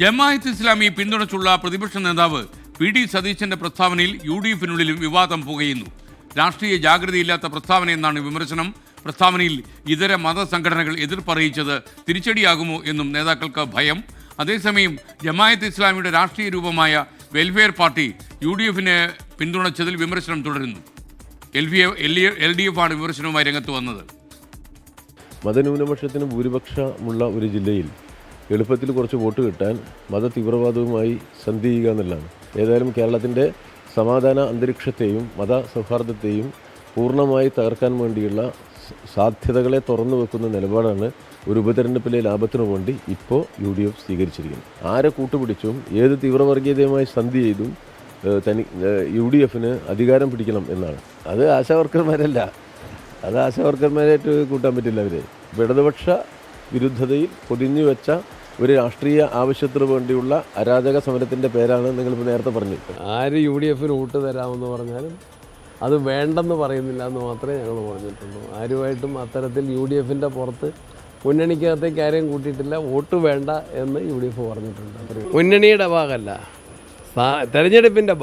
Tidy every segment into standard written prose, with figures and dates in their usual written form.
ജമാഅത്ത് ഇസ്ലാമി പിന്തുണച്ചുള്ള പ്രതിപക്ഷ നേതാവ് P D സതീശന്റെ പ്രസ്താവനയിൽ UDF-നുള്ളിലും വിവാദം പുകയുന്നു. രാഷ്ട്രീയ ജാഗ്രതയില്ലാത്ത പ്രസ്താവനയെന്നാണ് വിമർശനം. പ്രസ്താവനയിൽ ഇതര മതസംഘടനകൾ എതിർപ്പറിയിച്ചത് തിരിച്ചടിയാകുമോ എന്നും നേതാക്കൾക്ക് ഭയം. അതേസമയം ജമാഅത്ത് ഇസ്ലാമിയുടെ രാഷ്ട്രീയ രൂപമായ വെൽഫെയർ പാർട്ടി UDF-നെ പിന്തുണച്ചതിൽ വിമർശനം തുടരുന്നു. LDF ആണ് വിമർശനവുമായി രംഗത്ത് വന്നത്. മതന്യൂനപക്ഷത്തിന് ഭൂരിപക്ഷമുള്ള ഒരു ജില്ലയിൽ എളുപ്പത്തിൽ കുറച്ച് വോട്ട് കിട്ടാൻ മത തീവ്രവാദവുമായി സന്ധി ചെയ്യുക എന്നുള്ളതാണ്. ഏതായാലും കേരളത്തിൻ്റെ സമാധാന അന്തരീക്ഷത്തെയും മത സൗഹാർദ്ദത്തെയും പൂർണ്ണമായി തകർക്കാൻ വേണ്ടിയുള്ള സാധ്യതകളെ തുറന്നു വെക്കുന്ന നിലപാടാണ് ഒരു ഉപതെരഞ്ഞെടുപ്പിലെ ലാഭത്തിനു വേണ്ടി ഇപ്പോൾ UDF സ്വീകരിച്ചിരിക്കുന്നത്. ആരെ കൂട്ടുപിടിച്ചും ഏത് തീവ്രവർഗീയതയുമായി സന്ധി ചെയ്തും UDF-ന് അധികാരം പിടിക്കണം എന്നാണ്. അത് ആശാവർക്കർമാരല്ല, അത് ആശാവർക്കർമാരായിട്ട് കൂട്ടാൻ പറ്റില്ല. അവർ ഇടതുപക്ഷ വിരുദ്ധതയിൽ പൊതിഞ്ഞു വെച്ച ഒരു രാഷ്ട്രീയ ആവശ്യത്തിന് വേണ്ടിയുള്ള അരാജക സമരത്തിൻ്റെ പേരാണ് നിങ്ങളിപ്പോൾ നേരത്തെ പറഞ്ഞത്. ആര് UDF-ന് വോട്ട് തരാമെന്ന് പറഞ്ഞാലും അത് വേണ്ടെന്ന് പറയുന്നില്ല എന്ന് മാത്രമേ ഞങ്ങൾ പറഞ്ഞിട്ടുള്ളൂ. ആരുമായിട്ടും അത്തരത്തിൽ UDF-ൻ്റെ പുറത്ത് മുന്നണിക്കകത്തേക്ക് ആരെയും കൂട്ടിയിട്ടില്ല. വോട്ട് വേണ്ട എന്ന് UDF പറഞ്ഞിട്ടുണ്ട്. മുന്നണിയുടെ ഭാഗമല്ല, തെരഞ്ഞെടുപ്പിൻ്റെ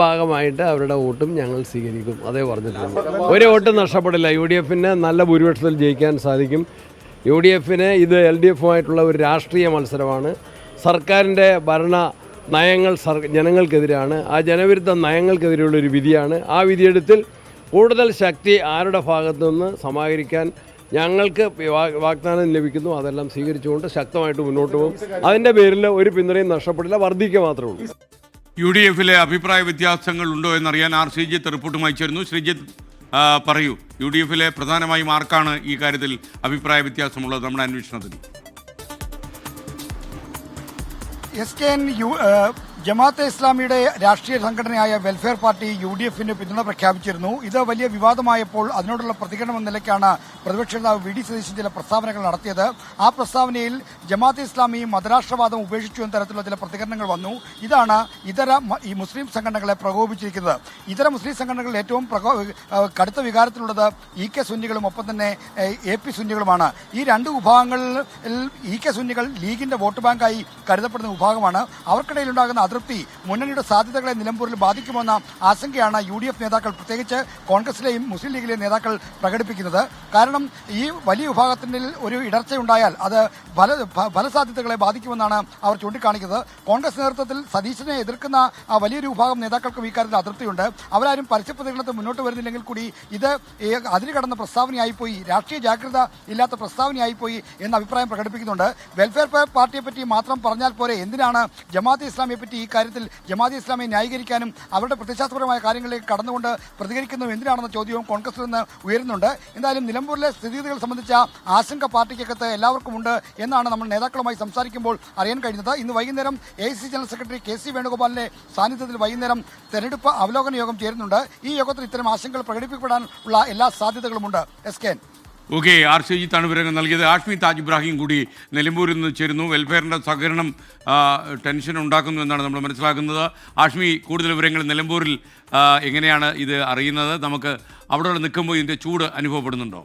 ഭാഗമായിട്ട് അവരുടെ വോട്ടും ഞങ്ങൾ സ്വീകരിക്കും, അതേ പറഞ്ഞിട്ടുണ്ട്. ഒരു വോട്ടും നഷ്ടപ്പെടില്ല. UDF-ന് നല്ല ഭൂരിപക്ഷത്തിൽ ജയിക്കാൻ സാധിക്കും. UDF-ന് ഇത് LDF-ഉമായിട്ടുള്ള ഒരു രാഷ്ട്രീയ മത്സരമാണ്. സർക്കാരിൻ്റെ ഭരണ നയങ്ങൾ ജനങ്ങൾക്കെതിരാണ്. ആ ജനവിരുദ്ധ നയങ്ങൾക്കെതിരെയുള്ളൊരു വിധിയാണ്. ആ വിധിയെടുത്തിൽ കൂടുതൽ ശക്തി ആരുടെ ഭാഗത്തു നിന്ന് സമാഹരിക്കാൻ ഞങ്ങൾക്ക് വാഗ്ദാനം ലഭിക്കുന്നു, അതെല്ലാം സ്വീകരിച്ചുകൊണ്ട് ശക്തമായിട്ട് മുന്നോട്ട് പോകും. അതിൻ്റെ പേരിൽ ഒരു പിന്തുണയും നഷ്ടപ്പെടില്ല, വർദ്ധിക്കുക മാത്രമേ ഉള്ളൂ. UDF-ലെ അഭിപ്രായ വ്യത്യാസങ്ങൾ ഉണ്ടോ എന്നറിയാൻ ശ്രീജിത്ത് റിപ്പോർട്ടുമായി ചേരുന്നു. ശ്രീജിത്ത്, പറയൂ, UDF-ലെ പ്രധാനമായും ആർക്കാണ് ഈ കാര്യത്തിൽ അഭിപ്രായ വ്യത്യാസമുള്ളത് നമ്മുടെ അന്വേഷണത്തിൽ? ജമാഅത്തെ ഇസ്ലാമിയുടെ രാഷ്ട്രീയ സംഘടനയായ വെൽഫെയർ പാർട്ടി UDF-ന് പിന്തുണ പ്രഖ്യാപിച്ചിരുന്നു. ഇത് വലിയ വിവാദമായപ്പോൾ അതിനോടുള്ള പ്രതികരണം എന്ന നിലയ്ക്കാണ് പ്രതിപക്ഷ നേതാവ് VD സതീശൻ ചില പ്രസ്താവനകൾ നടത്തിയത്. ആ പ്രസ്താവനയിൽ ജമാഅത്തെ ഇസ്ലാമി മതരാഷ്ട്രവാദം ഉപേക്ഷിച്ചു എന്ന തരത്തിലുള്ള ചില പ്രതികരണങ്ങൾ വന്നു. ഇതാണ് ഈ മുസ്ലിം സംഘടനകളെ പ്രകോപിപ്പിച്ചിരിക്കുന്നത്. ഇതര മുസ്ലിം സംഘടനകളിൽ ഏറ്റവും കടുത്ത വികാരത്തിലുള്ളത് EK സുന്നികളും ഒപ്പം തന്നെ AP സുന്നികളുമാണ്. ഈ രണ്ട് വിഭാഗങ്ങളിൽ EK സുന്നികൾ ലീഗിന്റെ വോട്ട് ബാങ്കായി കരുതപ്പെടുന്ന വിഭാഗമാണ്. അവർക്കിടയിലുണ്ടാകുന്ന അതൃപ്തി മുന്നണിയുടെ സാധ്യതകളെ നിലമ്പൂരിൽ ബാധിക്കുമെന്ന ആശങ്കയാണ് UDF നേതാക്കൾ, പ്രത്യേകിച്ച് കോൺഗ്രസിലെയും മുസ്ലിം ലീഗിലെയും നേതാക്കൾ പ്രകടിപ്പിക്കുന്നത്. കാരണം ഈ വലിയ വിഭാഗത്തിൽ ഒരു ഇടർച്ചയുണ്ടായാൽ അത് ഫലസാധ്യതകളെ ബാധിക്കുമെന്നാണ് അവർ ചൂണ്ടിക്കാണിക്കുന്നത്. കോൺഗ്രസ് നേതൃത്വത്തിൽ സതീശനെ എതിർക്കുന്ന വലിയൊരു വിഭാഗം നേതാക്കൾക്കും ഇക്കാര്യത്തിൽ അതൃപ്തിയുണ്ട്. അവരാരും പരസ്യ പ്രതികരണത്തിൽ മുന്നോട്ട് വരുന്നില്ലെങ്കിൽ കൂടി ഇത് അതിര് കടന്ന പ്രസ്താവനയായിപ്പോയി, രാഷ്ട്രീയ ജാഗ്രത ഇല്ലാത്ത പ്രസ്താവനയായിപ്പോയി എന്ന അഭിപ്രായം പ്രകടിപ്പിക്കുന്നുണ്ട്. വെൽഫെയർ പാർട്ടിയെ പറ്റി മാത്രം പറഞ്ഞാൽ പോരെ, എന്തിനാണ് ജമാഅത്തെ ഇസ്ലാമിയെ പറ്റി ഈ കാര്യത്തിൽ ജമാഅത്തെ ഇസ്ലാമിയെ ന്യായീകരിക്കാനും അവരുടെ പ്രത്യയശാസ്ത്രപരമായ കാര്യങ്ങളിലേക്ക് കടന്നുകൊണ്ട് പ്രതികരിക്കുന്നത് എന്തിനാണെന്ന ചോദ്യവും കോൺഗ്രസിൽ നിന്ന് ഉയരുന്നുണ്ട്. എന്തായാലും നിലമ്പൂരിലെ സ്ഥിതിഗതികൾ സംബന്ധിച്ച ആശങ്ക പാർട്ടിക്കകത്ത് എല്ലാവർക്കും ഉണ്ട് എന്നാണ് നമ്മൾ നേതാക്കളുമായി സംസാരിക്കുമ്പോൾ അറിയാൻ കഴിഞ്ഞത്. ഇന്ന് വൈകുന്നേരം AICC ജനറൽ സെക്രട്ടറി KC വേണുഗോപാലിന്റെ സാന്നിധ്യത്തിൽ വൈകുന്നേരം തെരഞ്ഞെടുപ്പ് അവലോകന യോഗം ചേരുന്നുണ്ട്. ഈ യോഗത്തിൽ ഇത്തരം ആശങ്കകൾ പ്രകടിപ്പിക്കപ്പെടാനുള്ള എല്ലാ സാധ്യതകളുമുണ്ട്. SK ഓക്കെ, ശ്രീജിത്താണ് വിവരങ്ങൾ നൽകിയത്. ആഷ്മി താജ് ഇബ്രാഹിം കൂടി നിലമ്പൂരിൽ നിന്ന് ചേരുന്നു. വെൽഫെയറിൻ്റെ സഹകരണം ടെൻഷൻ ഉണ്ടാക്കുന്നു എന്നാണ് നമ്മൾ മനസ്സിലാക്കുന്നത്. ആഷ്മി, കൂടുതൽ വിവരങ്ങൾ നിലമ്പൂരിൽ എങ്ങനെയാണ് ഇത് അറിയുന്നത്? നമുക്ക് അവിടെ നിൽക്കുമ്പോൾ ഇതിൻ്റെ ചൂട് അനുഭവപ്പെടുന്നുണ്ടോ?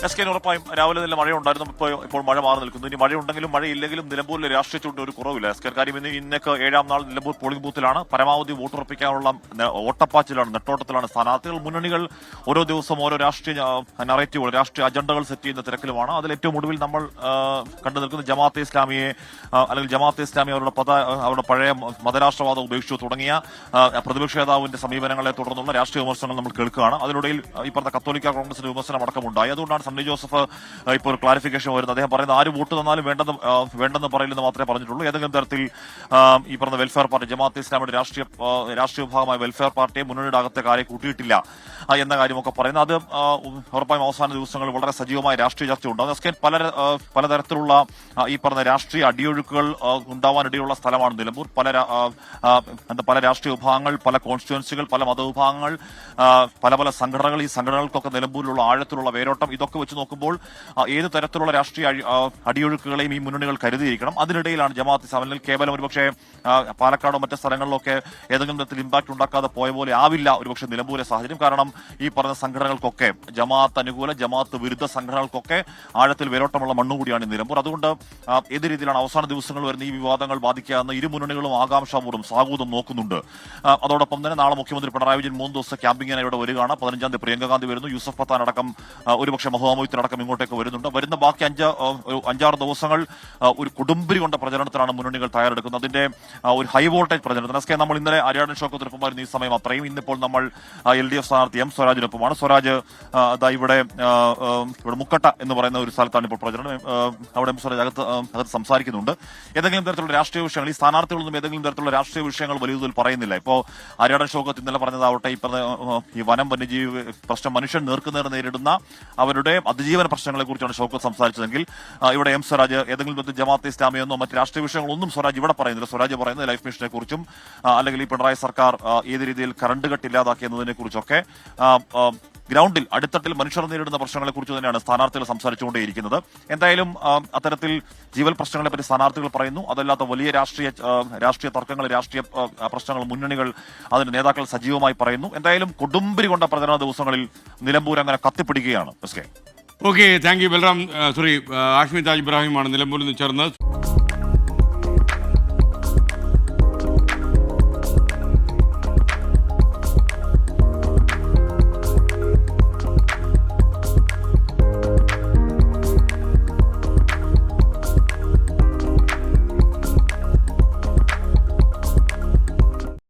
SK ഉറപ്പായും രാവിലെ നല്ല മഴയുണ്ടായിരുന്നു. ഇപ്പോൾ മഴ മാറി നിൽക്കുന്നു. ഇനി മഴയുണ്ടെങ്കിലും മഴയില്ലെങ്കിലും നിലമ്പൂരിലെ രാഷ്ട്രീയ ചൂടിന് ഒരു കുറവില്ല. SK കാര്യം ഇന്നേക്ക് 7ാം നാൾ നിലമ്പൂർ പോളിംഗ് ബൂത്തിലാണ്. പരമാവധി വോട്ടുറപ്പിക്കാനുള്ള ഓട്ടപ്പാച്ചിലാണ്, നെട്ടോട്ടത്തിലാണ് സ്ഥാനാർത്ഥികൾ. മുന്നണികൾ ഓരോ ദിവസവും ഓരോ രാഷ്ട്രീയ നറേറ്റീവുകൾ, രാഷ്ട്രീയ അജണ്ടകൾ സെറ്റ് ചെയ്യുന്ന തിരക്കിലുമാണ്. അതിൽ ഏറ്റവും ഒടുവിൽ നമ്മൾ കണ്ടു നിൽക്കുന്നത് ജമാഅത്തെ ഇസ്ലാമി അവരുടെ പഴയ മതരാഷ്ട്രവാദം ഉപേക്ഷിച്ചു തുടങ്ങിയ പ്രതിപക്ഷ നേതാവിന്റെ സമീപനങ്ങളെ തുടർന്നുള്ള രാഷ്ട്രീയ വിമർശനങ്ങൾ നമ്മൾ കേൾക്കുകയാണ്. അതിനിടയിൽ ഈ പറഞ്ഞ കത്തോലിക്ക കോൺഗ്രസിന്റെ വിമർശനം അടക്കമുണ്ടായി. അതുകൊണ്ടാണ് സണ്ണി ജോസഫ് ഇപ്പോൾ ഒരു ക്ലാരിഫിക്കേഷൻ വരുന്നത്. അദ്ദേഹം പറയുന്നത് ആര് വോട്ട് തന്നാലും വേണ്ടെന്ന് പറയില്ലെന്ന് മാത്രമേ പറഞ്ഞിട്ടുള്ളൂ. ഏതെങ്കിലും തരത്തിൽ ഈ പറഞ്ഞ വെൽഫെയർ പാർട്ടി, ജമാഅത്തെ ഇസ്ലാമിയുടെ രാഷ്ട്രീയ വിഭാഗമായ വെൽഫെയർ പാർട്ടിയെ മുന്നണിയുടെ അകത്തെ കാര്യം കൂട്ടിയിട്ടില്ല എന്ന കാര്യമൊക്കെ പറയുന്നത്. അത് ഉറപ്പായും അവസാന ദിവസങ്ങളിൽ വളരെ സജീവമായ രാഷ്ട്രീയ ചർച്ച ഉണ്ടാകും. പലതരത്തിലുള്ള ഈ പറഞ്ഞ രാഷ്ട്രീയ അടിയൊഴുക്കുകൾ ഉണ്ടാവാനിടയുള്ള സ്ഥലമാണ് നിലമ്പൂർ. പല രാഷ്ട്രീയ വിഭാഗങ്ങൾ, പല കോൺസ്റ്റിറ്റ്യുവൻസികൾ, പല മതവിഭാഗങ്ങൾ, പല സംഘടനകൾ. ഈ സംഘടനകൾക്കൊക്കെ നിലമ്പൂരിലുള്ള ആഴത്തിലുള്ള വേരോട്ടം, ഇതൊക്കെ വെച്ച് നോക്കുമ്പോൾ ഏത് തരത്തിലുള്ള രാഷ്ട്രീയ അടിയൊഴുക്കുകളെയും ഈ മുന്നണികൾ കരുതിയിരിക്കണം. അതിനിടയിലാണ് ജമാഅത്ത് ഇസ്ലാമി അല്ലെങ്കിൽ കേവലം ഒരുപക്ഷെ പാലക്കാടോ മറ്റു സ്ഥലങ്ങളിലൊക്കെ ഏതെങ്കിലും തരത്തിൽ ഇമ്പാക്ട് ഉണ്ടാക്കാതെ പോയ പോലെ ആവില്ല ഒരുപക്ഷെ നിലമ്പൂരെ സാഹചര്യം. കാരണം ഈ പറഞ്ഞ സംഘടനകൾക്കൊക്കെ ജമാഅത്ത് അനുകൂല ജമാഅത്ത് വിരുദ്ധ സംഘടനകൾക്കൊക്കെ ആഴത്തിൽ വേരോട്ടമുള്ള മണ്ണുകൂടിയാണ് ഈ നിലമ്പൂർ. അതുകൊണ്ട് ഏത് രീതിയിലാണ് അവസാന ദിവസങ്ങൾ വരുന്ന ഈ വിവാദങ്ങൾ ബാധിക്കുക എന്ന് ഇരു മുന്നണികളും ആകാംക്ഷാപൂർവ്വം സാഹൂതം നോക്കുന്നുണ്ട്. അതോടൊപ്പം തന്നെ നാളെ മുഖ്യമന്ത്രി പിണറായി വിജയൻ 3 ദിവസത്തെ ക്യാമ്പിങ്ങിനായി ഇവിടെ വരികയാണ്. 15-ാം തീയതി പ്രിയങ്ക ഗാന്ധി വരുന്നു. യൂസഫ് പത്താൻ അടക്കം ഒരുപക്ഷെ മഹുവ മൊയ്ത്തീനടക്കം ഇങ്ങോട്ടേക്ക് വരുന്നുണ്ട്. വരുന്ന ബാക്കി 5-6 ദിവസങ്ങൾ ഒരു കൊടുമ്പിരി കൊണ്ട പ്രചരണത്തിലാണ് മുന്നണികൾ തയ്യാറെടുക്കുന്നത്. അതിന്റെ ഒരു ഹൈ വോൾട്ടേജ് പ്രചരണത്തിന് നമ്മൾ ഇന്നലെ ആര്യാടൻ ഷൗക്കത്തിനൊപ്പമായിരുന്നു ഈ സമയം അത്രയും. ഇന്നിപ്പോൾ നമ്മൾ LDF സ്ഥാനാർത്ഥി M സ്വരാജിനൊപ്പമാണ്. സ്വരാജ് ഇവിടെ മുക്കട്ട എന്ന് പറയുന്ന ഒരു സ്ഥലത്താണ് ഇപ്പോൾ പ്രചരണം. അവിടെ M സ്വരാജ് അകത്ത് സംസാരിക്കുന്നുണ്ട്. ഏതെങ്കിലും തരത്തിലുള്ള രാഷ്ട്രീയ വിഷയങ്ങൾ ഈ സ്ഥാനാർത്ഥികളൊന്നും ഏതെങ്കിലും തരത്തിലുള്ള രാഷ്ട്രീയ വിഷയങ്ങൾ വലിയ തോതിൽ പറയുന്നില്ല. ഇപ്പോൾ ആര്യാടൻ ഷൗക്കത്ത് ഇന്നലെ പറഞ്ഞതാവട്ടെ ഈ വനം വന്യജീവി പ്രശ്നം മനുഷ്യൻ നേർക്കുനേർ നേരിടുന്ന അവരുടെ അതിജീവന പ്രശ്നങ്ങളെ കുറിച്ചാണ് ഷൗക്കത്ത് സംസാരിച്ചതെങ്കിൽ ഇവിടെ M സ്വരാജ് ഏതെങ്കിലും തരത്തിൽ ജമാഅത്തെ ഇസ്ലാമിയെന്നോ മറ്റ് രാഷ്ട്രീയ വിഷയങ്ങളൊന്നും സ്വരാജ് ഇവിടെ പറയുന്നില്ല. സ്വരാജ് പറയുന്നത് ലൈഫ് മിഷനെ കുറിച്ചും അല്ലെങ്കിൽ ഈ പിണറായി സർക്കാർ ഏത് രീതിയിൽ കറണ്ട് കട്ട് ഇല്ലാതാക്കിയതിനെ കുറിച്ചൊക്കെ ഗ്രൗണ്ടിൽ അടിത്തട്ടിൽ മനുഷ്യർ നേരിടുന്ന പ്രശ്നങ്ങളെ കുറിച്ച് തന്നെയാണ് സ്ഥാനാർത്ഥികൾ സംസാരിച്ചുകൊണ്ടേയിരിക്കുന്നത്. എന്തായാലും അത്തരത്തിൽ ജീവൽ പ്രശ്നങ്ങളെ പറ്റി സ്ഥാനാർത്ഥികൾ പറയുന്നു. അതല്ലാത്ത വലിയ രാഷ്ട്രീയ തർക്കങ്ങൾ രാഷ്ട്രീയ പ്രശ്നങ്ങൾ മുന്നണികൾ അതിന്റെ നേതാക്കൾ സജീവമായി പറയുന്നു. എന്തായാലും കൊടുമ്പിരി കൊണ്ട പ്രചരണ ദിവസങ്ങളിൽ നിലമ്പൂർ അങ്ങനെ കത്തിപ്പിടിക്കുകയാണ്. Okay, thank you Balram. Ashmi Taj ഇബ്രാഹിമാണ് നിലമ്പൂരിൽ നിന്ന് ചേർന്നത്.